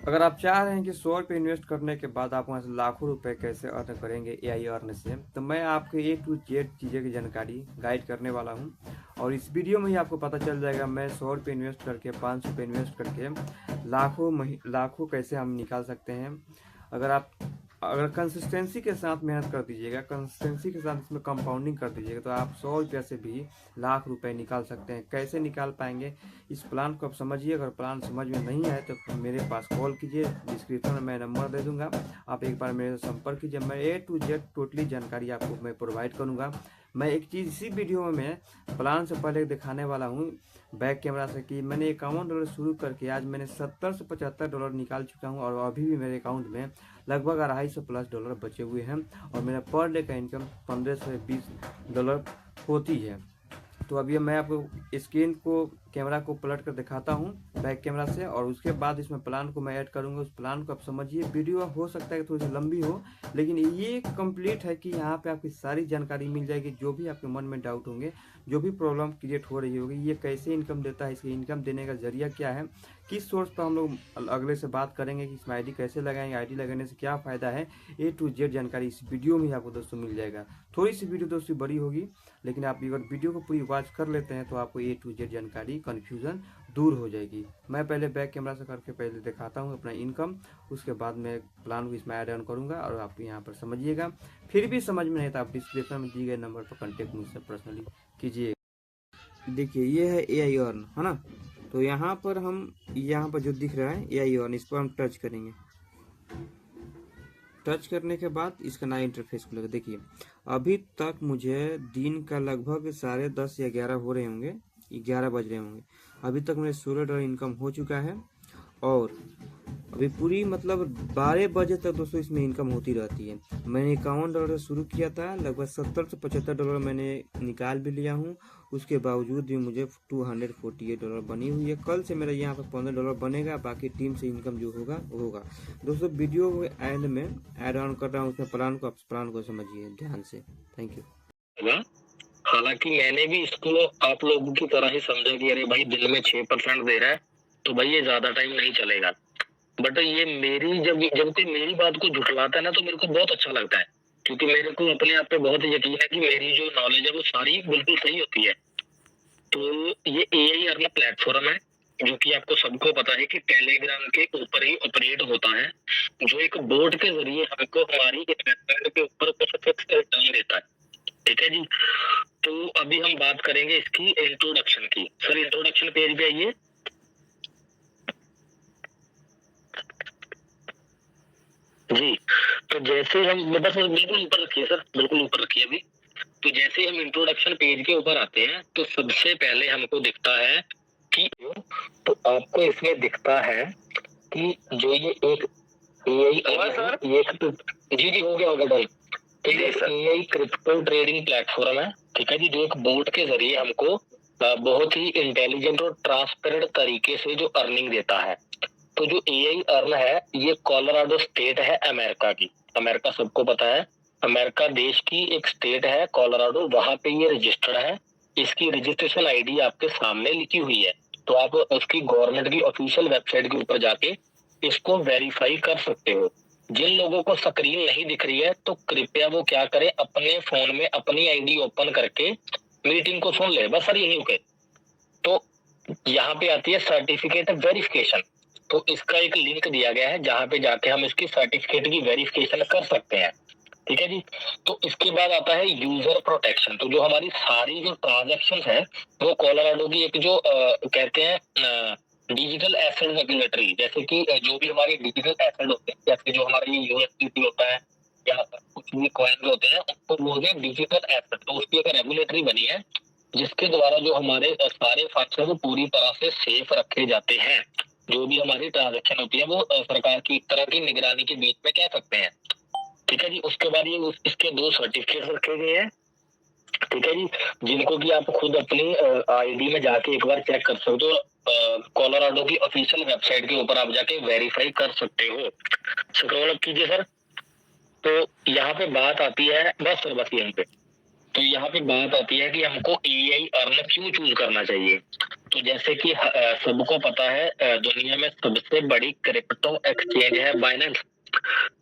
अगर आप चाह रहे हैं कि 100 रुपये इन्वेस्ट करने के बाद आप वहाँ से लाखों रुपए कैसे अर्न करेंगे एआई अर्न से, तो मैं आपको ए टू जेड चीज़ें की जानकारी गाइड करने वाला हूँ। और इस वीडियो में ही आपको पता चल जाएगा मैं 100 रुपये इन्वेस्ट करके 500 रुपये इन्वेस्ट करके लाखों कैसे हम निकाल सकते हैं। अगर कंसिस्टेंसी के साथ मेहनत कर दीजिएगा, कंसिस्टेंसी के साथ इसमें कंपाउंडिंग कर दीजिएगा, तो आप 100 रुपये से भी लाख रुपए निकाल सकते हैं। कैसे निकाल पाएंगे इस प्लान को आप समझिए। अगर प्लान समझ में नहीं आए तो मेरे पास कॉल कीजिए, डिस्क्रिप्शन में मैं नंबर दे दूंगा, आप एक बार मेरे से संपर्क कीजिए। मैं ए टू जेड टोटली जानकारी आपको मैं प्रोवाइड करूंगा। मैं एक चीज़ इसी वीडियो में प्लान से पहले दिखाने वाला हूँ बैक कैमरा से कि मैंने $51 शुरू करके आज मैंने $70 से $75 निकाल चुका हूँ, और अभी भी मेरे अकाउंट में लगभग $250 प्लस बचे हुए हैं, और मेरा पर डे का इनकम $15 से $20 होती है। तो अभी मैं आपको स्क्रीन को कैमरा को पलट कर दिखाता हूँ बैक कैमरा से, और उसके बाद इसमें प्लान को मैं ऐड करूँगा। उस प्लान को आप समझिए। वीडियो हो सकता है कि थोड़ी सी लंबी हो, लेकिन ये कंप्लीट है कि यहाँ पे आपकी सारी जानकारी मिल जाएगी। जो भी आपके मन में डाउट होंगे, जो भी प्रॉब्लम क्रिएट हो रही होगी, ये कैसे इनकम देता है, इसकी इनकम देने का जरिया क्या है, किस सोर्स पर हम लोग अगले से बात करेंगे कि इसमें आईडी कैसे लगाएंगे, आईडी लगाने से क्या फ़ायदा है, ए टू जेड जानकारी इस वीडियो में ही आपको दोस्तों मिल जाएगा। थोड़ी सी वीडियो दोस्तों बड़ी होगी, लेकिन आप अगर वीडियो को पूरी वॉच कर लेते हैं तो आपको ए टू जेड जानकारी कन्फ्यूज़न दूर हो जाएगी। मैं पहले बैक कैमरा से करके पहले दिखाता हूँ अपना इनकम, उसके बाद मैं प्लान को इसमें ऐड ऑन करूँगा और आप यहाँ पर समझिएगा। फिर भी समझ में नहीं तो आप डिस्क्रिप्शन में दिए गए नंबर पर कॉन्टेक्ट मुझसे पर्सनली कीजिए। देखिए ये है ए आई अर्न, है ना। तो यहाँ पर जो दिख रहा है ए आई अर्न, इस पर हम टच करेंगे। टच करने के बाद इसका नया इंटरफेस खुलेगा। देखिए अभी तक मुझे दिन का लगभग 10:30 या 11 हो रहे होंगे, 11 बज रहे होंगे। अभी तक मेरे $16 इनकम हो चुका है, और अभी पूरी मतलब 12 बजे तक दोस्तों इसमें इनकम होती रहती है। मैंने $51 से शुरू किया था, लगभग $70 से $75 मैंने निकाल भी लिया हूँ। उसके बावजूद भी मुझे $248 बनी हुई है। कल से मेरा यहाँ पर $15 बनेगा, बाकी टीम से इनकम जो होगा वो होगा। दोस्तों वीडियो के एंड में ऐड ऑन कर रहा हूँ उसमें प्लान को समझिए ध्यान से। Thank you. हालांकि मैंने भी इसको आप लोगों की तरह ही समझा कि अरे भाई दिन में 6% दे रहा है तो भाई ये ज्यादा टाइम नहीं चलेगा। बट ये मेरी जब कोई मेरी बात को झुठलाता है ना तो मेरे को बहुत अच्छा लगता है, क्योंकि मेरे को अपने आप पे बहुत यकीन है कि मेरी जो नॉलेज है वो सारी बिल्कुल सही होती है। तो ये एआई अर्न प्लेटफॉर्म है जो कि आपको सबको पता है कि टेलीग्राम के ऊपर ही ऑपरेट होता है, जो एक बोट के जरिए हमको हमारी इन्वेस्टमेंट के ऊपर कुछ फिक्स रिटर्न देता है। ठीक है जी। तो अभी हम बात करेंगे इसकी इंट्रोडक्शन की। सर इंट्रोडक्शन पेज पे आइए। जी। तो जैसे हम बस बिल्कुल ऊपर रखिए सर, बिल्कुल ऊपर रखिए अभी। तो जैसे हम इंट्रोडक्शन पेज के ऊपर आते हैं तो सबसे पहले हमको दिखता है कि तो आपको इसमें दिखता है कि जो ये एक एआई सर ये जी जी हो गया होगा डन। तो ये एआई क्रिप्टो ट्रेडिंग प्लेटफॉर्म है, ठीक है जी, जो एक बोट के जरिए हमको बहुत ही इंटेलिजेंट और ट्रांसपेरेंट तरीके से जो अर्निंग देता है। तो जो एआई अर्न है ये कोलोराडो स्टेट है अमेरिका की। अमेरिका सबको पता है, अमेरिका देश की एक स्टेट है कोलोराडो, वहां पे ये रजिस्टर्ड है। इसकी रजिस्ट्रेशन आईडी आपके सामने लिखी हुई है, तो आप उसकी गवर्नमेंट की ऑफिशियल वेबसाइट के ऊपर जाके इसको वेरीफाई कर सकते हो। जिन लोगों को स्क्रीन नहीं दिख रही है तो कृपया वो क्या करें, अपने फोन में अपनी आईडी ओपन करके मीटिंग को सुन ले, बस सर यही ओके। तो यहाँ पे आती है सर्टिफिकेट वेरिफिकेशन, तो इसका एक लिंक दिया गया है जहाँ पे जाके हम इसकी सर्टिफिकेट की वेरिफिकेशन कर सकते हैं। ठीक है जी। तो इसके बाद आता है यूजर प्रोटेक्शन। तो जो हमारी सारी जो ट्रांजेक्शन है वो कोलोराडो की एक जो कहते हैं डिजिटल एसेट रेगुलेटरी, जैसे कि जो भी हमारे डिजिटल एसेट होते हैं, जैसे जो हमारा ये यूएसडीटी होता है या कुछ भी कॉइन्स होते हैं उनको बोलते हैं डिजिटल एसेट। तो उसकी एक रेगुलेटरी बनी है जिसके द्वारा जो हमारे सारे फंड्स है वो पूरी तरह से सेफ रखे जाते हैं। जो भी हमारी ट्रांजेक्शन होती है वो सरकार की एक तरह की निगरानी के बीच में कह सकते हैं। ठीक है जी। उसके बाद ये इसके 2 सर्टिफिकेट रखे गए हैं, ठीक है जी, जिनको कि आप खुद अपनी आईडी में जाके एक बार चेक कर सकते हो। कोलोराडो की ऑफिशियल वेबसाइट के ऊपर आप जाके वेरीफाई कर सकते हो। स्क्रॉल अप कीजिए सर। तो यहाँ पे बात आती है, बस सर बस यहीं पे। तो यहाँ पे बात आती है कि हमको एआई अर्न क्यों चूज करना चाहिए। तो जैसे कि सबको पता है दुनिया में सबसे बड़ी क्रिप्टो एक्सचेंज है बाइनेंस।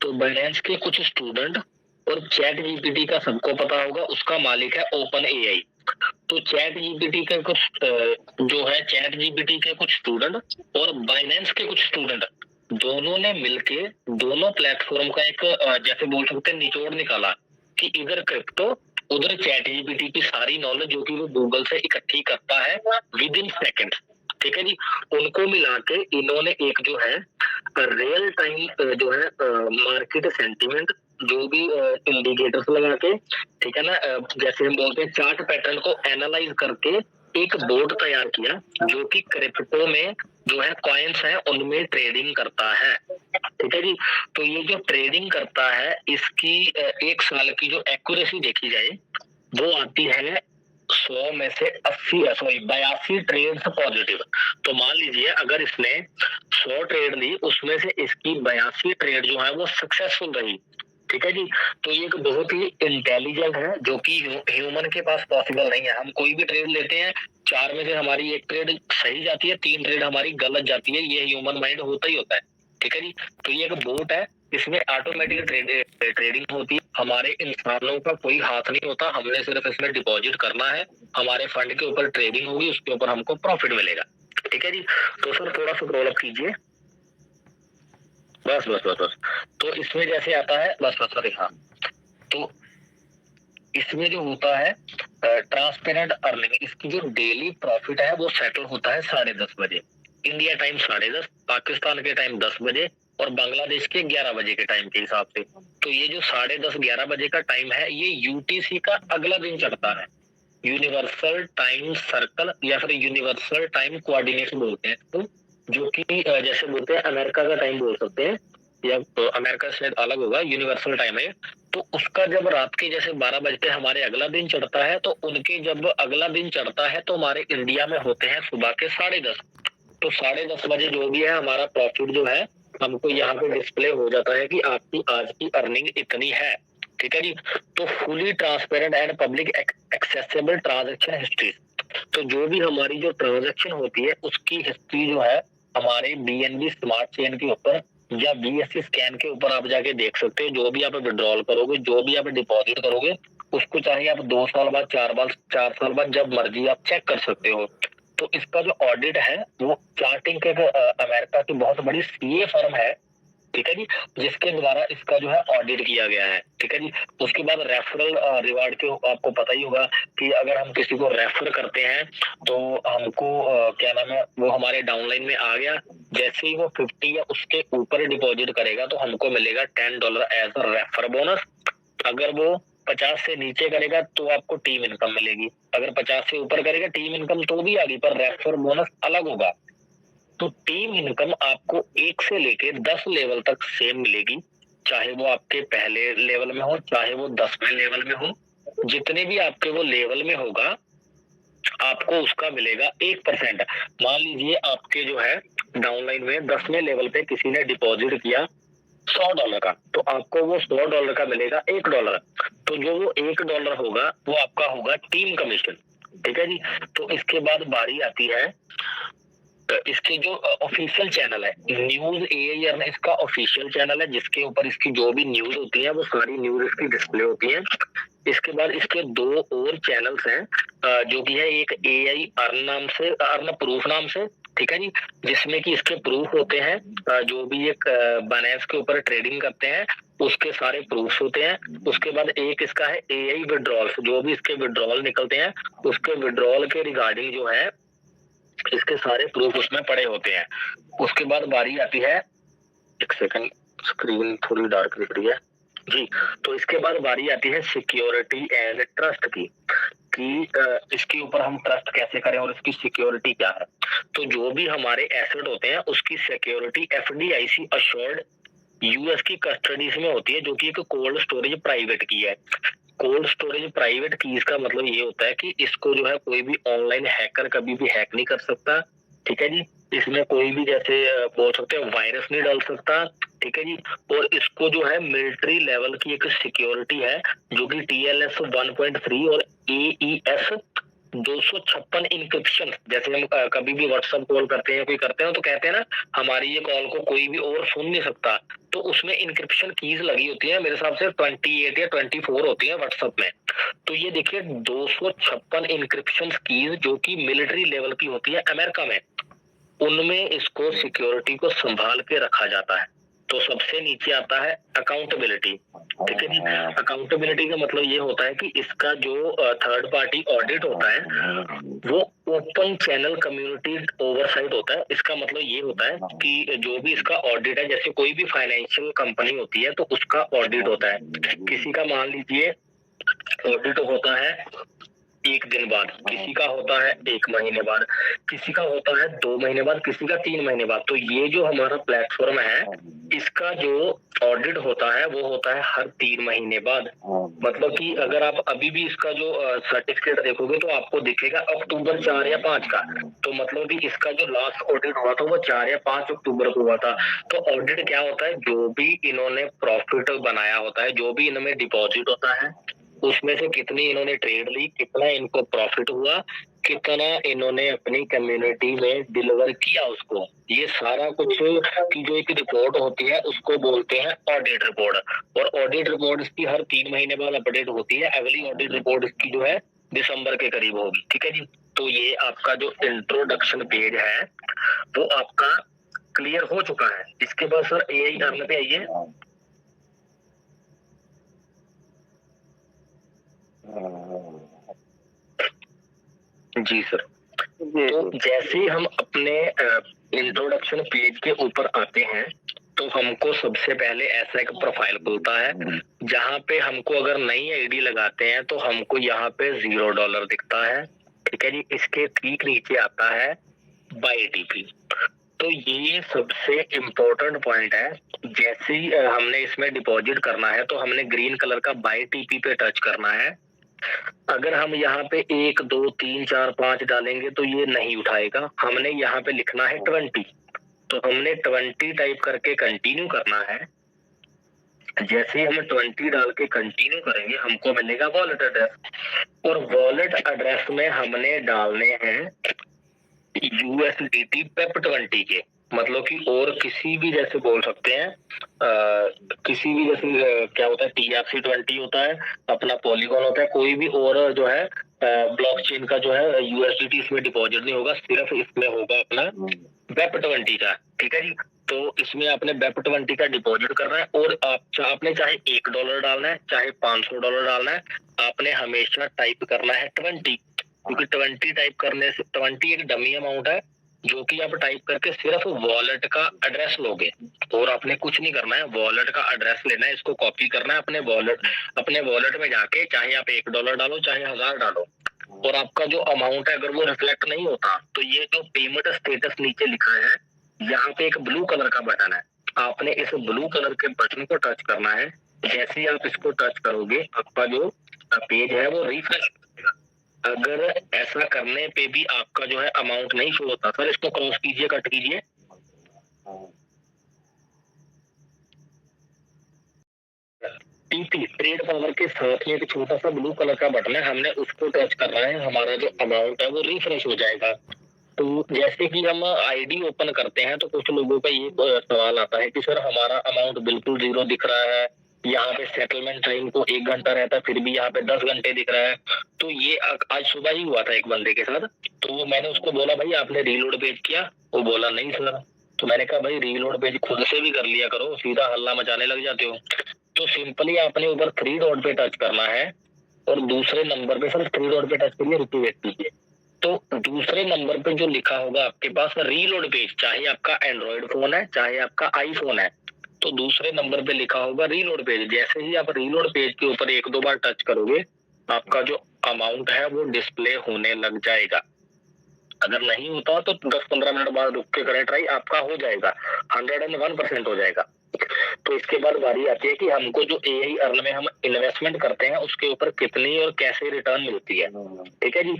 तो बाइनेंस के कुछ स्टूडेंट और चैट जीपीटी का सबको पता होगा उसका मालिक है ओपन एआई। तो चैट जीपीटी के कुछ जो है चैट जीपीटी के कुछ स्टूडेंट और बाइनेंस के कुछ स्टूडेंट दोनों ने मिलके दोनों प्लेटफॉर्म का एक जैसे बोल सकते हैं निचोड़ निकाला कि इधर क्रिप्टो उधर चैट जीपीटी की सारी नॉलेज जो कि वो गूगल से इकट्ठी करता है विद इन सेकेंड। ठीक है जी। उनको मिला के इन्होंने एक जो है रियल टाइम जो है मार्केट सेंटीमेंट जो भी इंडिकेटर्स लगा के, ठीक है ना, जैसे हम बोलते हैं चार्ट पैटर्न को एनालाइज करके एक बोर्ड तैयार किया जो कि क्रिप्टो में जो है कॉइन्स है उनमें ट्रेडिंग करता है। ठीक है जी। तो ये जो ट्रेडिंग करता है इसकी एक साल की जो एक्यूरेसी देखी जाए वो आती है 100 में से 82 ट्रेड पॉजिटिव। तो मान लीजिए अगर इसने 100 ट्रेड ली उसमें से इसकी 82 ट्रेड जो है वो सक्सेसफुल रही। ठीक है जी। तो ये एक बहुत ही इंटेलिजेंट है जो कि ह्यूमन के पास पॉसिबल नहीं है। हम कोई भी ट्रेड लेते हैं 4 में से हमारी एक ट्रेड सही जाती है 3 ट्रेड हमारी गलत जाती है। ये ह्यूमन माइंड होता ही होता है। ठीक है जी। तो ये एक बोट है इसमें ऑटोमेटिक ट्रेडिंग होती है। हमारे इंसानों का कोई हाथ नहीं होता। हमने सिर्फ इसमें डिपॉजिट करना है हमारे फंड के ऊपर ट्रेडिंग होगी उसके ऊपर हमको प्रॉफिट मिलेगा। ठीक है जी। तो सर थोड़ा सा स्क्रॉल अप कीजिए। बस बस बस बस। तो इसमें जैसे आता है बस बस सर हाँ। तो इसमें जो होता है ट्रांसपेरेंट अर्निंग इसकी जो डेली प्रॉफिट है वो सेटल होता है 10:30 बजे इंडिया टाइम 10:30, पाकिस्तान के टाइम 10 बजे और बांग्लादेश के 11 बजे के टाइम के हिसाब से। तो ये जो 10:30 11 बजे का टाइम है ये यूटीसी का अगला दिन चढ़ता है। यूनिवर्सल टाइम सर्कल या फिर यूनिवर्सल टाइम कोऑर्डिनेशन बोलते हैं तो जो कि जैसे बोलते हैं अमेरिका का टाइम बोल सकते हैं या तो अमेरिका से अलग होगा यूनिवर्सल टाइम है। तो उसका जब रात के जैसे 12 बजते हमारे अगला दिन चढ़ता है तो उनके जब अगला दिन चढ़ता है तो हमारे इंडिया में होते हैं सुबह के 10:30। तो 10:30 बजे जो भी है हमारा प्रॉफिट जो है हमको यहाँ पे डिस्प्ले हो जाता है कि आपकी आज की अर्निंग इतनी है। ठीक है जी। तो fully transparent and public accessible transaction history. तो जो भी हमारी जो ट्रांजैक्शन होती है उसकी हिस्ट्री जो है हमारे बीएनबी स्मार्ट चेन के ऊपर या बीएससी स्कैन के ऊपर आप जाके देख सकते हैं। जो भी आप विड्रॉल करोगे जो भी आप डिपॉजिट करोगे उसको चाहे आप 2 साल बाद 4 साल बाद जब मर्जी आप चेक कर सकते हो। तो इसका जो ऑडिट है वो चार्टिंग के अमेरिका की बहुत बड़ी सीए फर्म है। ठीक है जी। जिसके द्वारा इसका जो है ऑडिट किया गया है। ठीक है जी। उसके बाद रेफरल रिवार्ड के आपको पता ही होगा कि अगर हम किसी को रेफर करते हैं तो हमको क्या नाम है वो हमारे डाउनलाइन में आ गया जैसे ही वो 50 या उसके ऊपर डिपॉजिट करेगा तो हमको मिलेगा $10 एज अ रेफर बोनस। अगर वो 50 से नीचे करेगा तो आपको टीम इनकम मिलेगी। अगर 50 से ऊपर करेगा टीम इनकम तो भी आ गई पर रेफर बोनस अलग होगा। तो टीम इनकम आपको 1 से लेके 10 लेवल तक सेम मिलेगी चाहे वो आपके पहले लेवल में हो चाहे वो 10वें लेवल में हो। जितने भी आपके वो लेवल में होगा आपको उसका मिलेगा 1%। मान लीजिए आपके जो है डाउनलाइन में 10वें लेवल पे किसी ने डिपॉजिट किया $100 का तो आपको वो $100 का मिलेगा $1। तो जो वो $1 होगा वो आपका होगा टीम कमीशन। ठीक है जी। तो इसके बाद बारी आती है इसके जो ऑफिशियल चैनल है न्यूज एआईआर इसका ऑफिशियल चैनल है जिसके ऊपर इसकी जो भी न्यूज होती है वो सारी न्यूज इसकी डिस्प्ले होती है। इसके बाद इसके 2 और चैनल्स हैं जो कि है एक एआई अर्न नाम से अर्न प्रूफ नाम से। ठीक है जी। जिसमें कि इसके प्रूफ होते हैं जो भी एक बाइनेंस के ऊपर ट्रेडिंग करते हैं उसके सारे प्रूफ होते हैं। उसके बाद एक इसका है एआई विड्रॉल जो भी इसके विड्रॉल निकलते हैं उसके विड्रॉल के रिगार्डिंग जो है इसके सारे प्रूफ उसमें पड़े होते हैं। उसके बाद बारी आती है एक सेकंड स्क्रीन थोड़ी डार्क दिख रही है जी। तो इसके बाद बारी आती है सिक्योरिटी एंड ट्रस्ट की कि इसके ऊपर हम ट्रस्ट कैसे करें और इसकी सिक्योरिटी क्या है। तो जो भी हमारे एसेट होते हैं उसकी सिक्योरिटी एफडीआईसी अश्योर्ड यूएस की कस्टडी में होती है जो कि एक कोल्ड स्टोरेज प्राइवेट की है। कोल्ड स्टोरेज प्राइवेट कीज का मतलब ये होता है कि इसको जो है कोई भी ऑनलाइन हैकर कभी भी हैक नहीं कर सकता। ठीक है जी। इसमें कोई भी जैसे बोल सकते हैं वायरस नहीं डाल सकता, ठीक है जी। और इसको जो है मिलिट्री लेवल की एक सिक्योरिटी है जो कि TLS 1.3 और AES 256 इंक्रिप्शन, जैसे हम कभी भी व्हाट्सएप कॉल करते हैं कोई करते हैं तो कहते हैं ना हमारी ये कॉल को कोई भी और सुन नहीं सकता, तो उसमें इंक्रिप्शन कीज लगी होती है, मेरे हिसाब से 28 या 24 होती है व्हाट्सएप में। तो ये देखिए 256 इंक्रिप्शन कीज जो कि मिलिट्री लेवल की होती है अमेरिका में, उनमें इसको सिक्योरिटी को संभाल के रखा जाता है। तो सबसे नीचे आता है अकाउंटेबिलिटी, ठीक है जी। अकाउंटेबिलिटी का मतलब ये होता है कि इसका जो थर्ड पार्टी ऑडिट होता है वो ओपन चैनल कम्युनिटी ओवरसाइट होता है। इसका मतलब ये होता है कि जो भी इसका ऑडिट है, जैसे कोई भी फाइनेंशियल कंपनी होती है तो उसका ऑडिट होता है, किसी का मान लीजिए ऑडिट होता है 1 दिन बाद, किसी का होता है 1 महीने बाद, किसी का होता है 2 महीने बाद, किसी का 3 महीने बाद। तो ये जो हमारा प्लेटफॉर्म है इसका जो ऑडिट होता है वो होता है हर 3 महीने बाद। मतलब कि अगर आप अभी भी इसका जो सर्टिफिकेट देखोगे तो आपको दिखेगा अक्टूबर 4 या 5 का, तो मतलब कि इसका जो लास्ट ऑडिट हुआ था वो 4 या 5 अक्टूबर को हुआ था। तो ऑडिट क्या होता है, जो भी इन्होंने प्रॉफिट बनाया होता है, जो भी इनमें डिपॉजिट होता है उसमें से कितनी इन्होंने ट्रेड ली, कितना इनको प्रॉफिट हुआ, कितना इन्होंने अपनी कम्युनिटी में डिलीवर किया उसको, ये सारा कुछ की जो एक रिपोर्ट होती है उसको बोलते हैं ऑडिट रिपोर्ट। और ऑडिट रिपोर्ट इसकी हर 3 महीने बाद अपडेट होती है। अगली ऑडिट रिपोर्ट इसकी जो है दिसंबर के करीब होगी, ठीक है जी। तो ये आपका जो इंट्रोडक्शन पेज है वो आपका क्लियर हो चुका है। इसके बाद सर AI करने पे आइए। जी सर। तो जैसे ही हम अपने इंट्रोडक्शन पेज के ऊपर आते हैं तो हमको सबसे पहले ऐसा एक प्रोफाइल खुलता है जहाँ पे हमको अगर नई आईडी लगाते हैं तो हमको यहाँ पे $0 दिखता है, ठीक है जी। इसके ठीक नीचे आता है बाय टीपी। तो ये सबसे इम्पोर्टेंट पॉइंट है। जैसे ही हमने इसमें डिपॉजिट करना है तो हमने ग्रीन कलर का बाय टीपी पे टच करना है। अगर हम यहाँ पे 1 2 3 4 5 डालेंगे तो ये नहीं उठाएगा, हमने यहाँ पे लिखना है 20, तो हमने 20 टाइप करके कंटिन्यू करना है। जैसे ही हम 20 डाल के कंटिन्यू करेंगे हमको मिलेगा वॉलेट एड्रेस, और वॉलेट एड्रेस में हमने डालने हैं USDT PEP20 के, मतलब कि और किसी भी जैसे बोल सकते हैं किसी भी जैसे क्या होता है TRC20 होता है, अपना पॉलीगॉन होता है, कोई भी और जो है ब्लॉकचेन का जो है USDT इसमें डिपॉजिट नहीं होगा, सिर्फ इसमें होगा अपना BEP20 का, ठीक है जी। तो इसमें आपने BEP20 का डिपॉजिट करना है, और आपने चाहे $1 डालना है चाहे $500 डालना है, आपने हमेशा टाइप करना है 20, क्योंकि 20 टाइप करने से 20 एक डमी अमाउंट है जो कि आप टाइप करके सिर्फ वॉलेट का एड्रेस लोगे, और आपने कुछ नहीं करना है, वॉलेट का एड्रेस लेना है, इसको कॉपी करना है अपने वॉलेट में जाके, चाहे आप $1 डालो चाहे 1000 डालो, और आपका जो अमाउंट है अगर वो रिफ्लेक्ट नहीं होता तो ये जो पेमेंट स्टेटस नीचे लिखा है यहाँ पे एक ब्लू कलर का बटन है, आपने इस ब्लू कलर के बटन को टच करना है। जैसे ही आप इसको टच करोगे आपका जो पेज है वो रिफ्रेश। अगर ऐसा करने पे भी आपका जो है अमाउंट नहीं शो होता, सर इसको क्रॉस कीजिए, कट कीजिए। टीपी ट्रेड पावर के साथ में एक छोटा सा ब्लू कलर का बटन है, हमने उसको टच करना है, हमारा जो अमाउंट है वो रिफ्रेश हो जाएगा। तो जैसे कि हम आईडी ओपन करते हैं तो कुछ लोगों का ये सवाल आता है कि सर हमारा अमाउंट बिल्कुल जीरो दिख रहा है, यहाँ पे सेटलमेंट टाइम को 1 घंटा रहता है फिर भी यहाँ पे 10 घंटे दिख रहा है। तो ये आज सुबह ही हुआ था एक बंदे के साथ, तो मैंने उसको बोला भाई आपने रीलोड पेज किया, वो बोला नहीं सर। तो मैंने कहा भाई रीलोड पेज खुद से भी कर लिया करो, सीधा हल्ला मचाने लग जाते हो। तो सिंपली आपने ऊपर 3 डॉट पे टच करना है, और दूसरे नंबर पे सर 3 डॉट पे टच करिए, रिपीट वेट कीजिए। तो दूसरे नंबर पे जो लिखा होगा आपके पास रीलोड पेज, चाहे आपका एंड्रॉइड फोन है चाहे आपका आईफोन है, तो दूसरे नंबर पे लिखा होगा रीलोड पेज। जैसे ही आप रीलोड पेज के ऊपर 1-2 बार टच करोगे आपका जो अमाउंट है वो डिस्प्ले होने लग जाएगा। अगर नहीं होता तो 10-15 मिनट बाद रुक के करें ट्राई, आपका हो जाएगा, 101% हो जाएगा। तो इसके बाद बारी आती है कि हमको जो एआई अर्न में हम इन्वेस्टमेंट करते हैं उसके ऊपर कितनी और कैसे रिटर्न मिलती है। ठीक है जी।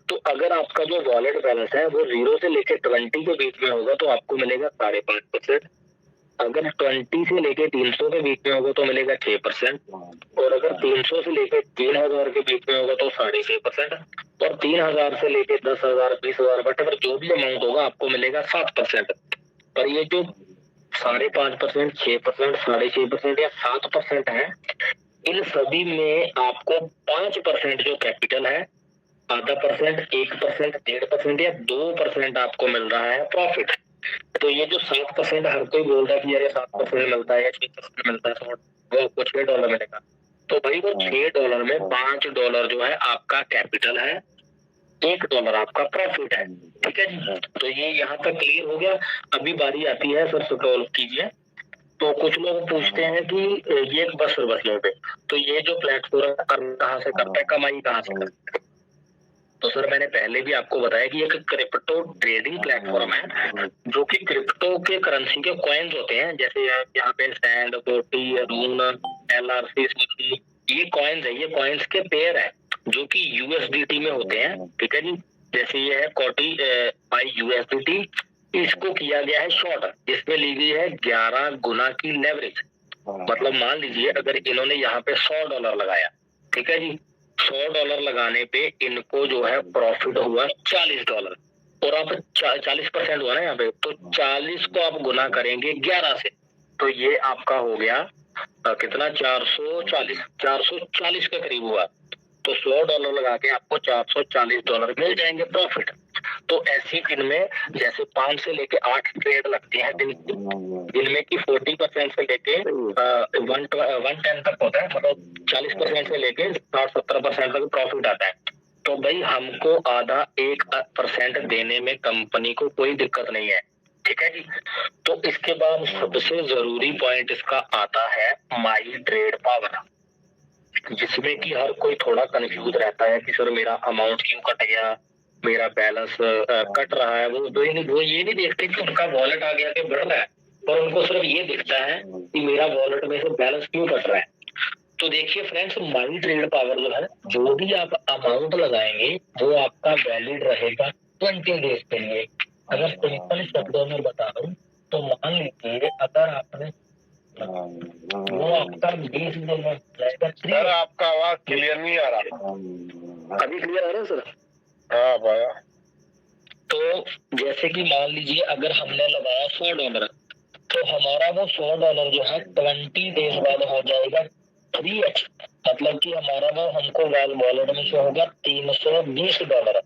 तो अगर आपका जो वॉलेट बैलेंस है वो 0 से लेके 20 के बीच में होगा तो आपको मिलेगा 5.5%। अगर 20 से लेके 300 के बीच में होगा तो मिलेगा 6%। और अगर 300 से लेके 3000 के बीच में होगा तो 6.5%। और 3000 से लेके 10,000 20,000 वट जो भी अमाउंट होगा आपको मिलेगा 7%। पर ये जो 5.5%, 6%, 6.5% या 7% है, इन सभी में आपको 5% जो कैपिटल है, आधा परसेंट, 1%, 1.5% या 2% आपको मिल रहा है प्रॉफिट। तो ये जो 7% हर कोई बोल रहा है कि अरे 7% मिलता है या 6% मिलता है, वो आपको $6 मिलेगा। तो भाई वो $6 में $5 जो है आपका कैपिटल है, $1 आपका प्रॉफिट है। ठीक है जी। तो ये यहाँ तक क्लियर हो गया। अभी बारी आती है सर सॉल्व कीजिए। तो कुछ लोग पूछते हैं कि ये बस बसने पे तो ये जो प्लेटफॉर्म कहाँ से करता है, कमाई कहाँ से करता है। तो सर मैंने पहले भी आपको बताया कि एक क्रिप्टो ट्रेडिंग प्लेटफॉर्म है जो कि क्रिप्टो के करेंसी के कॉइन्स होते हैं, जैसे यहाँ पे सैंड, कोटी, रून, LRC, ये कॉइन्स है, ये कॉइन्स के पेयर है जो कि USDT में होते हैं। ठीक है जी। जैसे ये है कोटी बाई USDT, इसको किया गया है शॉर्ट, जिसमें ली गई है 11 गुना की लेवरेज। मतलब मान लीजिए अगर इन्होंने यहाँ पे $100 लगाया, ठीक है जी, $100 लगाने पे इनको जो है प्रॉफिट हुआ $40 और आप 40% हुआ ना यहाँ पे, तो 40 को आप गुना करेंगे 11 से, तो ये आपका हो गया कितना, 440 के करीब हुआ। तो $100 लगा के आपको $440 मिल जाएंगे प्रॉफिट। तो ऐसी दिन में जैसे 5 से लेके 8 ट्रेड लगती है दिन की, जिनमें की 40% से लेके 110 तक होता है, मतलब 40% से लेके 60-70% तक प्रॉफिट आता है। तो भाई हमको आधा 1% देने में कंपनी को कोई दिक्कत नहीं है। ठीक है जी। तो इसके बाद सबसे जरूरी पॉइंट इसका आता है माई ट्रेड पावर, जिसमें कि हर कोई थोड़ा कंफ्यूज रहता है कि सर मेरा अमाउंट क्यों कट गया, मेरा बैलेंस कट रहा है। वो ये नहीं देखते कि उनका वॉलेट आ गया कि बढ़ रहा है, और उनको सिर्फ ये दिखता है कि मेरा वॉलेट में से बैलेंस क्यों कट रहा है। तो देखिए फ्रेंड्स, माई ट्रेड पावर जो है, जो भी आप अमाउंट लगाएंगे वो आपका वैलिड रहेगा 20 डेज के लिए। अगर सिंपल शब्दों में बता दूं तो मान लीजिए अगर आपने वो आपका 20 दिन में जाएगा। सर आपका आवाज क्लियर नहीं आ रहा। अभी क्लियर आ रहा है सर? हाँ भैया। तो जैसे कि मान लीजिए अगर हमने लगाया $100, तो हमारा वो $100 जो है 20 डेज बाद हो जाएगा 3x, मतलब कि हमारा वो हमको वॉलेट में शो होगा $320।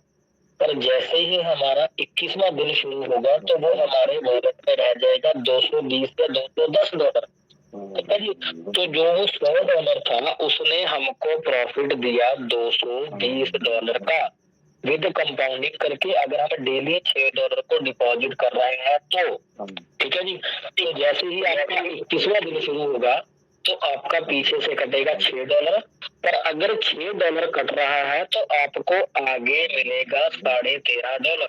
पर जैसे ही हमारा 21वां दिन शुरू होगा तो वो हमारे वॉलेट में रह जाएगा 220 या $210। ठीक है जी। तो जो वो $100 था उसने हमको प्रॉफिट दिया $220 का, विद कंपाउंडिंग करके। अगर हम डेली $6 को डिपॉजिट कर रहे हैं तो ठीक है जी। तो जैसे ही आपका 21वां दिन शुरू होगा तो आपका पीछे से कटेगा $6, पर अगर $6 कट रहा है तो आपको आगे मिलेगा $13.5।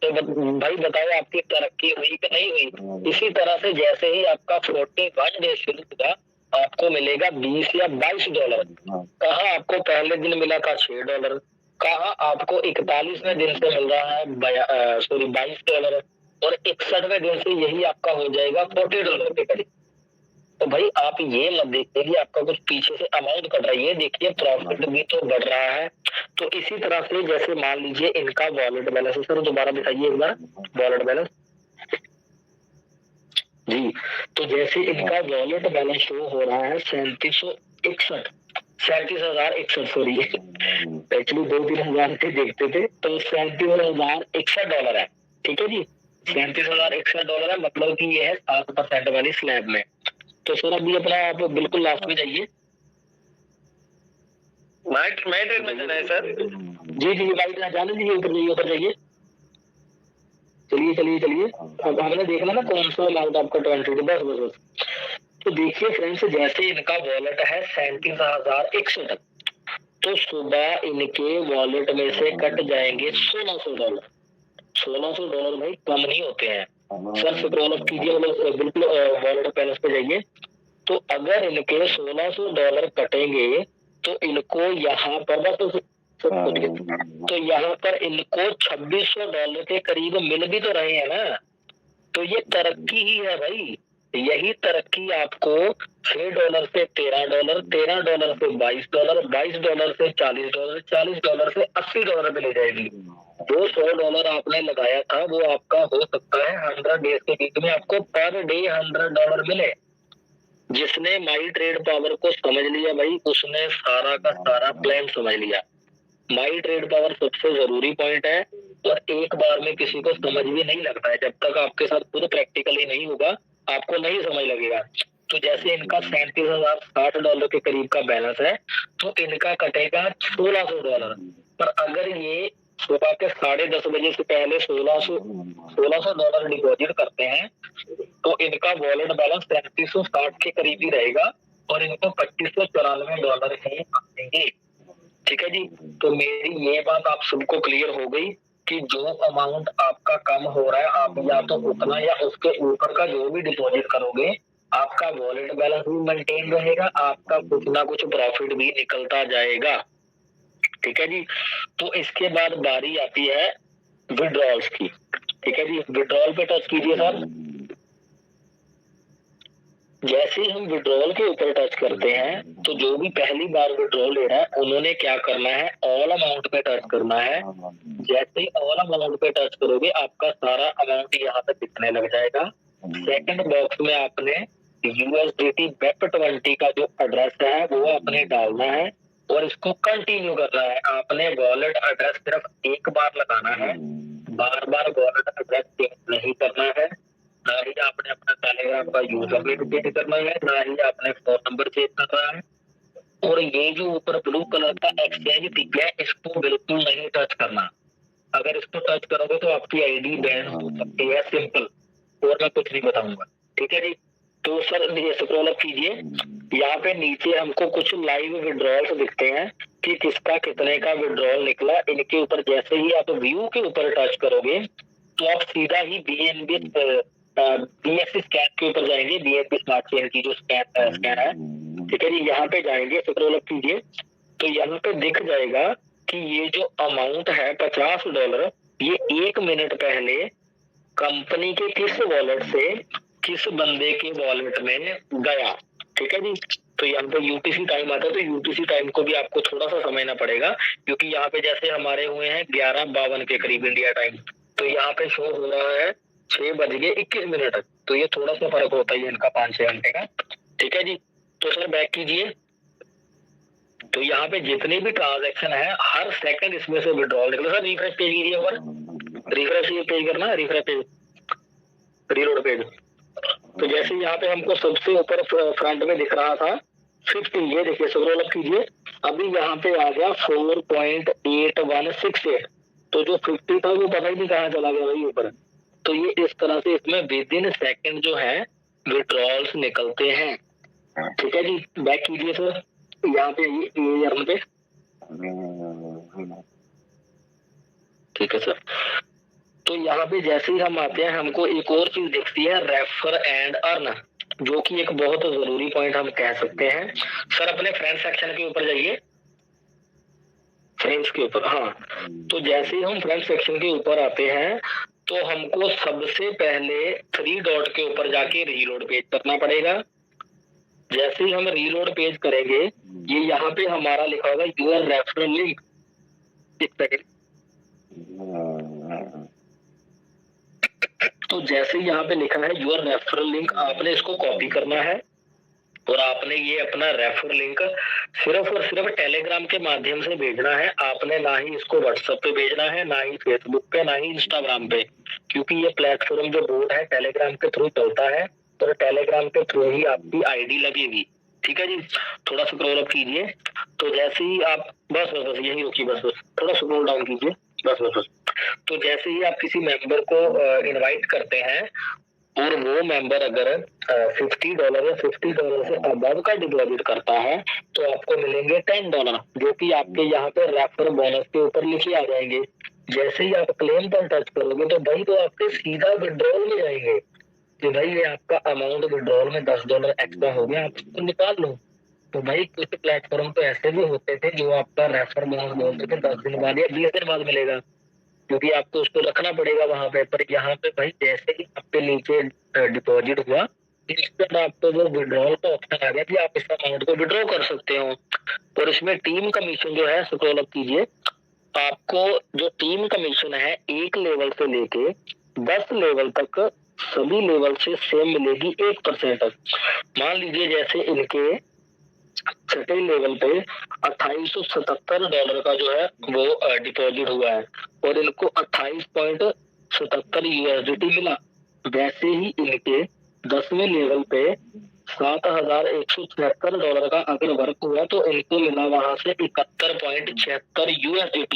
तो भाई बताओ आपकी तरक्की हुई कि नहीं हुई? इसी तरह से जैसे ही आपका 41 डे शुरू हुआ आपको मिलेगा $20 या $22। कहाँ आपको पहले दिन मिला था $6, कहाँ आपको 41वें दिन से मिल रहा है $22, और 61वें दिन से यही आपका हो जाएगा $40 के करीब। तो भाई आप ये मत देखिए कि आपका कुछ पीछे से अमाउंट कट रही है, देखिए प्रॉफिट भी तो बढ़ रहा है। तो इसी तरह से जैसे मान लीजिए इनका वॉलेट बैलेंस है, सर दोबारा दिखाइए एक बार वॉलेट बैलेंस जी। तो जैसे इनका वॉलेट बैलेंस शो हो रहा है 3761 सॉरी, एक्चुअली 2-3 हजार से देखते थे, तो $37,061 है। ठीक है जी, $37,061 है, मतलब कि ये है 7% वाली स्लैब में। तो सर अभी अपना आप बिल्कुल लास्ट में जाइए। माइट में जाना है सर? जी जी माइट में जाने दीजिए, ऊपर जाइए। चलिए अब हमने देखना ना कौन सा अमाउंट आपका 20, बस। तो देखिए फ्रेंड्स, जैसे इनका वॉलेट है 37,061, तो सुबह इनके वॉलेट में से कट जाएंगे $1,600। $1,600 भाई कम नहीं होते हैं। सर स्क्रॉल अप कीजिए, मतलब बिल्कुल वॉलेट बैलेंस पे जाइए। तो अगर इनके $1600 कटेंगे तो इनको यहाँ पर बस तो यहाँ पर इनको $2600 के करीब मिल भी तो रहे हैं ना। तो ये तरक्की ही है भाई। यही तरक्की आपको $6 से $13, $13 से $22, $22 से $40, $40 से $80 पे ले जाएगी। जो $100 आपने लगाया था वो आपका हो सकता है 100 डेज के बीच में आपको पर डे $100 मिले। जिसने माई ट्रेड पावर को समझ लिया भाई, उसने सारा का सारा प्लान समझ लिया। माई ट्रेड पावर सबसे जरूरी पॉइंट है, और एक बार में किसी को समझ भी नहीं लगता है। जब तक आपके साथ खुद प्रैक्टिकली नहीं होगा आपको नहीं समझ लगेगा। तो जैसे इनका $37,060 के करीब का बैलेंस है, तो इनका कटेगा $1600। पर अगर ये सुबह के 10:30 बजे से पहले $1600 डिपॉजिट करते हैं तो इनका वॉलेट बैलेंस 3360 के करीब ही रहेगा, और इनको $2594 ही आएंगे। ठीक है जी। तो मेरी ये बात आप सबको क्लियर हो गई कि जो अमाउंट आपका कम हो रहा है, आप या तो उतना या उसके ऊपर का जो भी डिपॉजिट करोगे, आपका वॉलेट बैलेंस भी मेंटेन रहेगा, आपका कुछ ना कुछ प्रॉफिट भी निकलता जाएगा। ठीक है जी। तो इसके बाद बारी आती है विड्रॉल्स की। ठीक है जी, विड्रॉल पे टच कीजिए सर। जैसे ही हम विड्रॉल के ऊपर टच करते हैं तो जो भी पहली बार विड्रॉल ले रहा है उन्होंने क्या करना है, ऑल अमाउंट पे टच करना है। जैसे ही ऑल अमाउंट पे टच करोगे आपका सारा अमाउंट यहाँ पे दिखने लग जाएगा। सेकंड बॉक्स में आपने USDT BEP20 का जो एड्रेस है वो आपने डालना है, और इसको कंटिन्यू करना है। आपने वॉलेट एड्रेस सिर्फ एक बार लगाना है, बार बार वॉलेट एड्रेस चेंज नहीं करना है। ना ही आपने अपना टेलीग्राम का यूजर नेम चेंज करना है, ना ही आपने फोन नंबर चेंज करना है। और ये जो ऊपर ब्लू कलर का एक्सचेंज दिख गया इसको बिल्कुल नहीं टच करना। अगर इसको टच करोगे तो आपकी आईडी बैन हो सकती है, सिंपल। और मैं कुछ नहीं बताऊंगा। ठीक है जी। तो सर ये स्क्रॉल अप कीजिए, यहाँ पे नीचे हमको कुछ लाइव विड्रॉल्स दिखते हैं कि किसका कितने का विड्रॉल निकला। इनके ऊपर जैसे ही आप व्यू के ऊपर टच करोगे तो आप सीधा ही BNB स्कैन के ऊपर जाएंगे, BNB स्मार्ट चेन की जो स्कैन है। ठीक है जी, यहाँ पे जाएंगे, स्क्रॉल अप कीजिए, तो यहाँ पे दिख जाएगा कि ये जो अमाउंट है $50, ये 1 मिनट पहले कंपनी के किस वॉलेट से किस बंदे के वॉलेट में गया। ठीक है जी। तो यहाँ पे UTC टाइम आता है, तो UTC टाइम को भी आपको थोड़ा सा समझना पड़ेगा, क्योंकि यहाँ पे जैसे हमारे हुए हैं 11:52 के करीब इंडिया टाइम, तो यहाँ पे शो हो रहा है 6:21। तो ये थोड़ा सा फर्क होता है इनका 5-6 घंटे का। ठीक है जी। तो सर बैक कीजिए, तो यहाँ पे जितनी भी ट्रांजैक्शन है हर सेकंड इसमें से विड्रॉल निकले। सर रिफ्रेश पेज कीजिए, और रिफ्रेश पेज करना है, रिफ्रेश पेज, रीलोड पेज। तो जैसे यहाँ पे हमको सबसे ऊपर फ्रंट में दिख रहा था 50, ये देखिए स्क्रॉल अप कीजिए, अभी यहाँ पे आ गया 4.8168। तो जो 50 था वो पता ही नहीं कहाँ चला गया भाई ऊपर। तो ये इस तरह से इसमें विद इन सेकेंड जो है विड्रॉल्स निकलते हैं। ठीक है जी, बैक कीजिए सर, यहाँ पे ये अर्न पे। ठीक है सर। तो यहाँ पे जैसे ही हम आते हैं हमको एक और चीज दिखती है, रेफर एंड अर्न, जो कि एक बहुत जरूरी पॉइंट हम कह सकते हैं। सर अपने फ्रेंड सेक्शन के ऊपर जाइए, फ्रेंड्स के ऊपर। हाँ, तो जैसे ही हम फ्रेंड सेक्शन के ऊपर आते हैं तो हमको सबसे पहले 3 डॉट के ऊपर जाके रीलोड पेज करना पड़ेगा। जैसे ही हम रीलोड पेज करेंगे, ये यहाँ पे हमारा लिखा होगा यूर रेफरल लिंक। तो जैसे ही यहाँ पे लिखा है यूर रेफरल लिंक, आपने इसको कॉपी करना है, और आपने ये अपना रेफर लिंक सिर्फ और सिर्फ टेलीग्राम के माध्यम से भेजना है। आपने ना ही इसको व्हाट्सएप पे भेजना है, ना ही फेसबुक पे, ना ही इंस्टाग्राम पे, क्योंकि ये प्लेटफॉर्म जो बोर्ड है टेलीग्राम के थ्रू चलता है, तो टेलीग्राम के थ्रू ही आपकी आईडी लगेगी। ठीक है जी। थोड़ा स्क्रॉल अप कीजिए, तो जैसे ही आप बस यही रोकिए, बस थोड़ा स्क्रॉल डाउन कीजिए, बस। तो जैसे ही आप किसी मेंबर को इनवाइट करते हैं और वो मेंबर अगर $50 या $50 से अबव का डिपॉजिट करता है तो आपको मिलेंगे $10, जो कि आपके यहाँ पे रेफर बोनस के ऊपर लिखे आ जाएंगे। जैसे ही आप क्लेम पर टच करोगे तो भाई तो आपके सीधा विड्रॉल में जाएंगे कि भाई ये आपका अमाउंट विड्रॉल में $10 एक्स्ट्रा हो गया, आप उसको निकाल लो। तो भाई कुछ प्लेटफॉर्म तो ऐसे भी होते थे जो आपका रेफर बोनस बोलते थे 10 दिन बाद या 20 दिन बाद मिलेगा, क्योंकि आपको उसको रखना पड़ेगा वहां पे। पर यहाँ पे भाई जैसे ही आपके नीचे डिपॉजिट हुआ, इंस्टेंट आपको वो विड्रॉल का ऑप्शन आ गया कि आप इस अमाउंट को विड्रॉ कर सकते हो। और इसमें टीम कमीशन जो है, स्क्रॉल अप कीजिए, आपको जो टीम कमीशन है 1 लेवल से लेके 10 लेवल तक सभी लेवल से सेम मिलेगी 1%। मान लीजिए जैसे इनके छठे लेवल पे $2877 का जो है वो डिपॉजिट हुआ है और इनको 28.77 USDT मिला। वैसे ही इनके 10वें लेवल पे $7176 का अगर वर्क हुआ तो इनको मिला वहां से 71.76 USDT।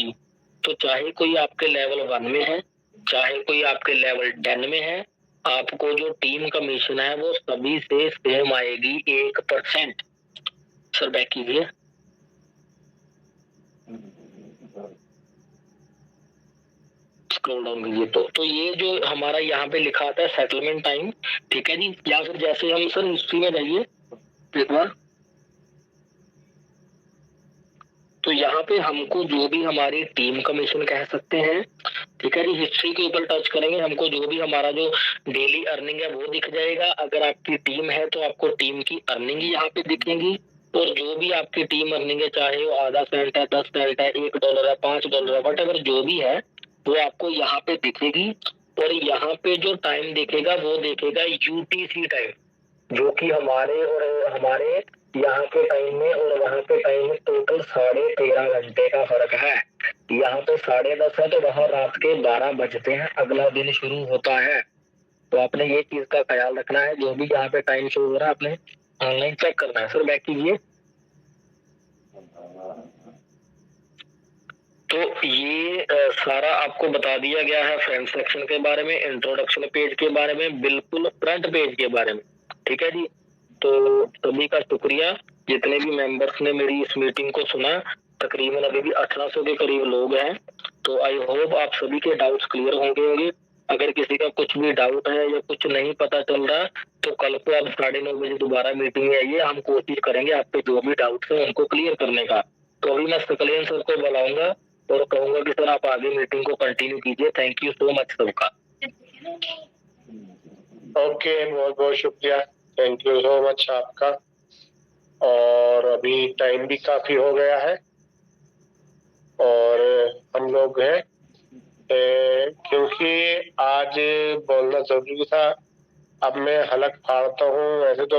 तो चाहे कोई आपके लेवल 1 में है, चाहे कोई आपके लेवल 10 में है, आपको जो टीम कमीशन है वो सभी से सेम आएगी 1%। सर बैक कीजिए। स्क्रॉल डाउन कीजिए तो ये जो हमारा यहाँ पे लिखा आता है सेटलमेंट टाइम, ठीक है जी। या फिर जैसे हम सर हिस्ट्री में जाइए एक बार, तो यहाँ पे हमको जो भी हमारी टीम कमीशन कह सकते हैं, ठीक है जी। हिस्ट्री के ऊपर टच करेंगे, हमको जो भी हमारा जो डेली अर्निंग है वो दिख जाएगा। अगर आपकी टीम है तो आपको टीम की अर्निंग यहाँ पे दिखेगी। और जो भी आपकी टीम अर्निंग है, चाहे वो आधा सेंट है, 10 सेंट है, $1 है, $5 है, वट एवर जो भी है वो आपको यहाँ पे दिखेगी। और यहाँ पे जो टाइम दिखेगा वो देखेगा UTC टाइम, जो कि हमारे और हमारे यहाँ के टाइम में और वहाँ के टाइम में टोटल 13.5 घंटे का फर्क है। यहाँ पे 10:30 है तो वहाँ रात के 12 बजते हैं, अगला दिन शुरू होता है। तो आपने ये चीज का ख्याल रखना है, जो भी यहाँ पे टाइम शो हो रहा है आपने ऑनलाइन चेक करना है। सर बैक कीजिए। तो ये सारा आपको बता दिया गया है फ्रेंड सेक्शन के बारे में, इंट्रोडक्शन पेज के बारे में, बिल्कुल फ्रंट पेज के बारे में, ठीक है जी। तो सभी का शुक्रिया जितने भी मेंबर्स ने मेरी इस मीटिंग को सुना। तकरीबन अभी भी 1800 के करीब लोग हैं। तो आई होप आप सभी के डाउट्स क्लियर होंगे। अगर किसी का कुछ भी डाउट है या कुछ नहीं पता चल रहा तो कल को आप 9:30 बजे दोबारा मीटिंग में आइए, हम कोशिश करेंगे आपके जो भी डाउट्स है उनको क्लियर करने का। तो अभी मैं सकलेन सर को बुलाऊंगा और कहूंगा कि सर आप आगे मीटिंग को कंटिन्यू कीजिए। थैंक यू सो मच सबका। ओके, बहुत बहुत शुक्रिया, थैंक यू सो मच आपका। और अभी टाइम भी काफी हो गया है और हम लोग हैं क्योंकि आज बोलना जरूरी था। अब मैं हलक फाड़ता हूँ। वैसे तो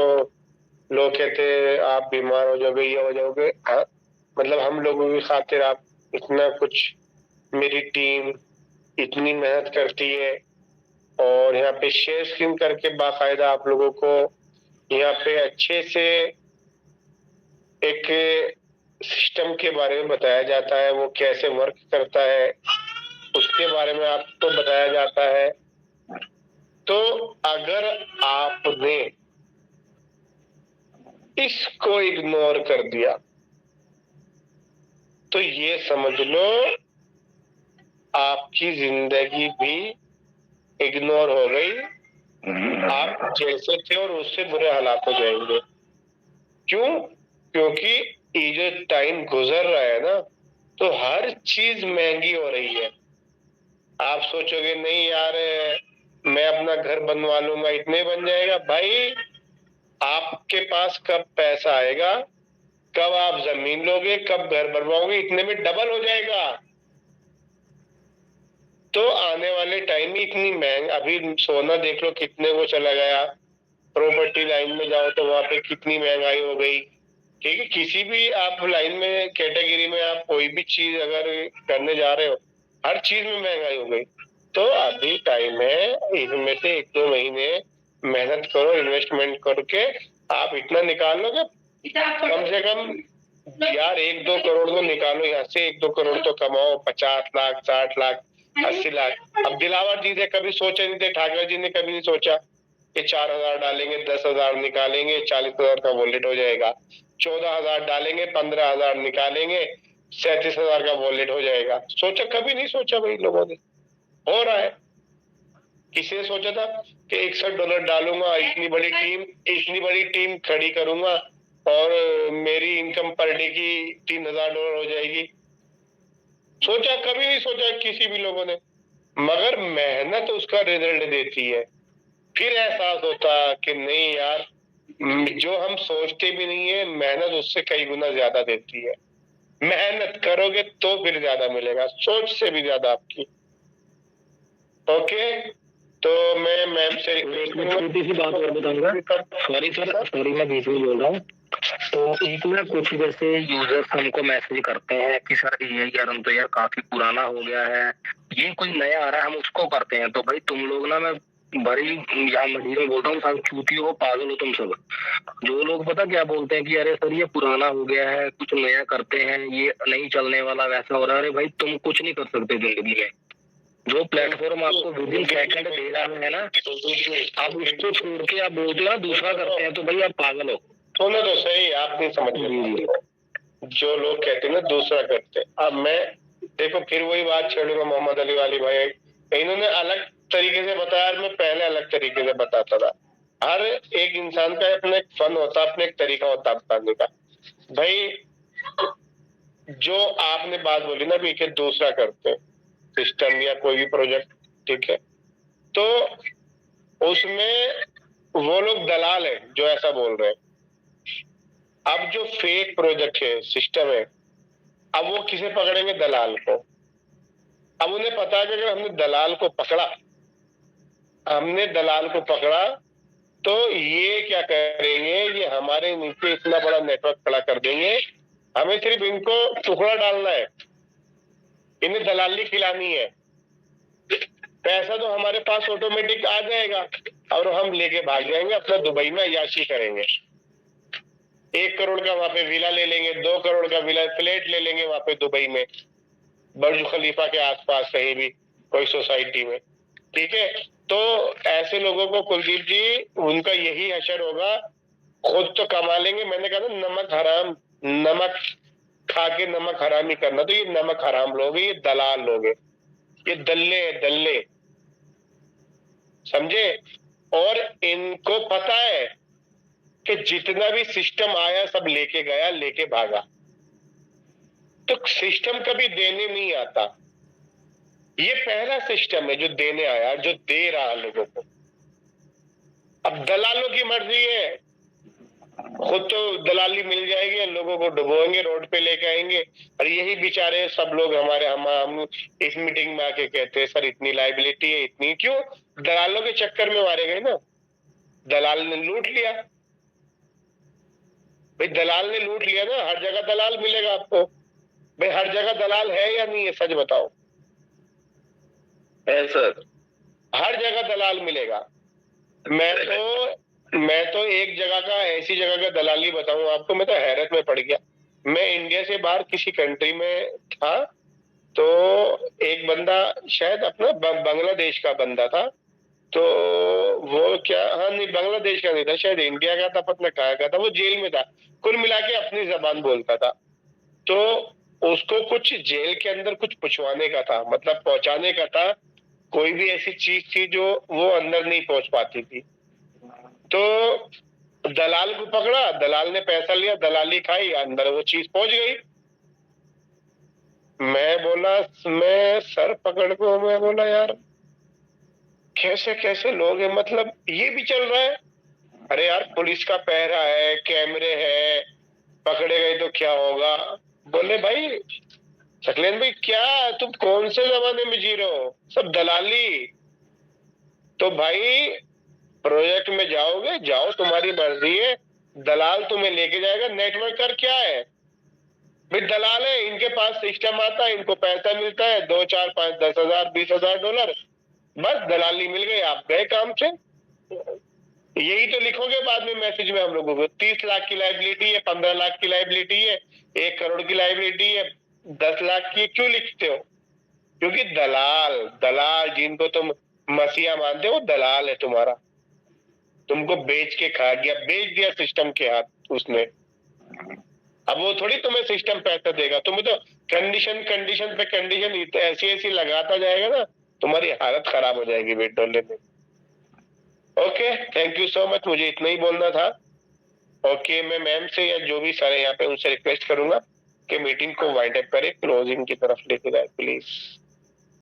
लोग कहते आप बीमार हो जाओगे, ये हो जाओगे, मतलब हम लोगों की खातिर आप इतना कुछ, मेरी टीम इतनी मेहनत करती है और यहाँ पे शेयर स्क्रीन करके बाकायदा आप लोगों को यहाँ पे अच्छे से एक सिस्टम के बारे में बताया जाता है, वो कैसे वर्क करता है उसके बारे में आपको बताया जाता है। तो अगर आपने इसको इग्नोर कर दिया तो ये समझ लो आपकी जिंदगी भी इग्नोर हो गई। आप जैसे थे और उससे बुरे हालात हो जाएंगे। क्यों? क्योंकि ये जो टाइम गुजर रहा है ना, तो हर चीज महंगी हो रही है। आप सोचोगे नहीं यार मैं अपना घर बनवा लूंगा, इतने बन जाएगा। भाई आपके पास कब पैसा आएगा, कब आप जमीन लोगे, कब घर बनवाओगे, इतने में डबल हो जाएगा। तो आने वाले टाइम में इतनी महंगा, अभी सोना देख लो कितने को चला गया, प्रॉपर्टी लाइन में जाओ तो वहां पे कितनी महंगाई हो गई। ठीक है, किसी भी आप लाइन में कैटेगरी में आप कोई भी चीज अगर करने जा रहे हो, हर चीज में महंगाई हो गई। तो अभी टाइम है, इनमें से 1-2 महीने मेहनत करो, इन्वेस्टमेंट करके आप इतना निकाल लो कि कम से कम यार 1-2 करोड़ तो निकालो यहाँ से, 1-2 करोड़ तो कमाओ, 50 लाख, 60 लाख, 80 लाख। अब दिलावर जी ने कभी सोचा नहीं थे, ठाकर जी ने कभी नहीं सोचा कि 4,000 डालेंगे, 10,000 निकालेंगे, 40,000 का वॉलेट हो जाएगा। 14,000 डालेंगे, 15,000 निकालेंगे, 37,000 का वॉलेट हो जाएगा। सोचा, कभी नहीं सोचा भाई लोगों ने, हो रहा है। किसी ने सोचा था कि $61 डालूंगा, इतनी बड़ी टीम खड़ी करूंगा और मेरी इनकम पर डे की $3,000 हो जाएगी? सोचा? कभी नहीं सोचा किसी भी लोगों ने। मगर मेहनत उसका रिजल्ट देती है। फिर एहसास होता कि नहीं यार, जो हम सोचते भी नहीं है, मेहनत उससे कई गुना ज्यादा देती है। मेहनत करोगे तो फिर ज्यादा मिलेगा, सोच से भी ज्यादा आपकी। ओके, तो मैं मैम से एक मैं छोटी सी बात और बताऊंगा। सॉरी सर, सॉरी मैं बीच में बोल रहा हूँ। तो एक ना कुछ जैसे यूजर्स हमको मैसेज करते हैं कि सर ये यार हम तो यार काफी पुराना हो गया है, ये कोई नया आ रहा है हम उसको करते हैं। तो भाई तुम लोग ना, मैं बड़ी यहाँ मंडी में बोलता हूँ, सब चूती हो, पागल हो तुम सब। जो लोग पता क्या बोलते हैं कि अरे सर ये पुराना हो गया है, कुछ नया करते हैं, ये नहीं चलने वाला, वैसा हो रहा है। अरे भाई तुम कुछ नहीं कर सकते जिंदगी में। जो प्लेटफॉर्म आपको विद इन सेकंड दे रहा है ना, आप उसको छोड़ के आप बोलते हो ना दूसरा करते हैं, तो भाई आप पागल हो। सुनो तो सही, आप नहीं समझ रहे। जो लोग कहते हैं ना दूसरा करते, अब मैं देखो फिर वही बात छेड़ूंगा मोहम्मद अली वाली भाई। इन्होंने अलग तरीके से बताया, मैं पहले अलग तरीके से बताता था। हर एक इंसान का अपना एक फन होता, अपने एक तरीका होता बताने का। भाई जो आपने बात बोली ना भी कि दूसरा करते सिस्टम या कोई भी प्रोजेक्ट, ठीक है, तो उसमें वो लोग दलाल है जो ऐसा बोल रहे हैं। अब जो फेक प्रोजेक्ट है, सिस्टम है, अब वो किसे पकड़ेंगे? दलाल को। अब उन्हें पता है कि अगर हमने दलाल को पकड़ा तो ये क्या करेंगे, ये हमारे नीचे इतना बड़ा नेटवर्क खड़ा कर देंगे। हमें सिर्फ इनको टुकड़ा डालना है, इन्हें दलाली खिलानी है, पैसा तो हमारे पास ऑटोमेटिक आ जाएगा और हम लेके भाग जाएंगे, अपना दुबई में अय्याशी करेंगे। 1 करोड़ का वहां पे विला ले लेंगे, 2 करोड़ का विला फ्लैट ले लेंगे वहां पे दुबई में, बुर्ज खलीफा के आसपास कहीं भी कोई सोसाइटी में, ठीक है। तो ऐसे लोगों को कुलदीप जी, उनका यही हशर होगा, खुद तो कमा लेंगे। मैंने कहा ना नमक हराम, नमक खा के नमक हराम ही करना, तो ये नमक हराम लोग हैं, ये दलाल लोग हैं, ये दल्ले दल्ले, समझे। और इनको पता है कि जितना भी सिस्टम आया सब लेके गया, लेके भागा। तो सिस्टम कभी देने नहीं आता, ये पहला सिस्टम है जो देने आया, जो दे रहा लोगों को। अब दलालों की मर्जी है, खुद तो दलाली मिल जाएगी, लोगों को डुबोएंगे, रोड पे लेके आएंगे। और यही बेचारे सब लोग हम इस मीटिंग में आके कहते हैं सर इतनी लाइबिलिटी है, इतनी क्यों? दलालों के चक्कर में मारे गए ना, दलाल ने लूट लिया भाई, दलाल ने लूट लिया ना। हर जगह दलाल मिलेगा आपको भाई, हर जगह दलाल है या नहीं है, सच बताओ। है सर, हर जगह दलाल मिलेगा। मैं तो एक जगह का, ऐसी जगह का दलाली बताऊं आपको, मैं तो हैरत में पड़ गया। मैं इंडिया से बाहर किसी कंट्री में था, तो एक बंदा शायद अपना बांग्लादेश का बंदा था, तो वो क्या, हाँ नहीं बांग्लादेश का नहीं था, शायद इंडिया का था, पता कहाँ का था, वो जेल में था। कुल मिला के अपनी जबान बोलता था। तो उसको कुछ जेल के अंदर कुछ पहुंचवाने का था, मतलब पहुंचाने का था। कोई भी ऐसी चीज थी जो वो अंदर नहीं पहुंच पाती थी। तो दलाल को पकड़ा, दलाल ने पैसा लिया, दलाली खाई, अंदर वो चीज पहुंच गई। मैं बोला, मैं सर पकड़ को मैं बोला यार कैसे कैसे लोग हैं, मतलब ये भी चल रहा है। अरे यार पुलिस का पहरा है, कैमरे है, पकड़े गए तो क्या होगा? बोले भाई सकलेन भाई, क्या तुम कौन से जमाने में जी रहे हो, सब दलाली। तो भाई प्रोजेक्ट में जाओगे, जाओ, तुम्हारी मर्जी है, दलाल तुम्हें लेके जाएगा। नेटवर्कर क्या है भाई? दलाल है, इनके पास सिस्टम आता है, इनको पैसा मिलता है, 2 4 5 10,000 20,000 डॉलर, बस दलाली मिल गई, आप गए काम से। यही तो लिखोगे बाद में मैसेज में हम लोगों को, 30 लाख की लाइबिलिटी है, 15 लाख की लाइबिलिटी है, 1 करोड़ की लाइबिलिटी है, 10 लाख की, क्यों लिखते हो? क्योंकि दलाल, दलाल जिनको तुम मसीहा मानते हो, दलाल है तुम्हारा, तुमको बेच के खा गया, बेच दिया सिस्टम के हाथ उसने। अब वो थोड़ी तुम्हें सिस्टम पैसा देगा, तुम्हें तो कंडीशन कंडीशन पे कंडीशन ऐसी ऐसी लगाता जाएगा ना, तुम्हारी हालत खराब हो जाएगी वेट डॉलर में। Okay, thank you so much, मुझे इतना ही बोलना था। ओके, मैं मैम से या जो भी सारे यहाँ पे उनसे रिक्वेस्ट करूंगा कि मीटिंग को वाइंड अप करे, क्लोजिंग की तरफ लेके जाए प्लीज।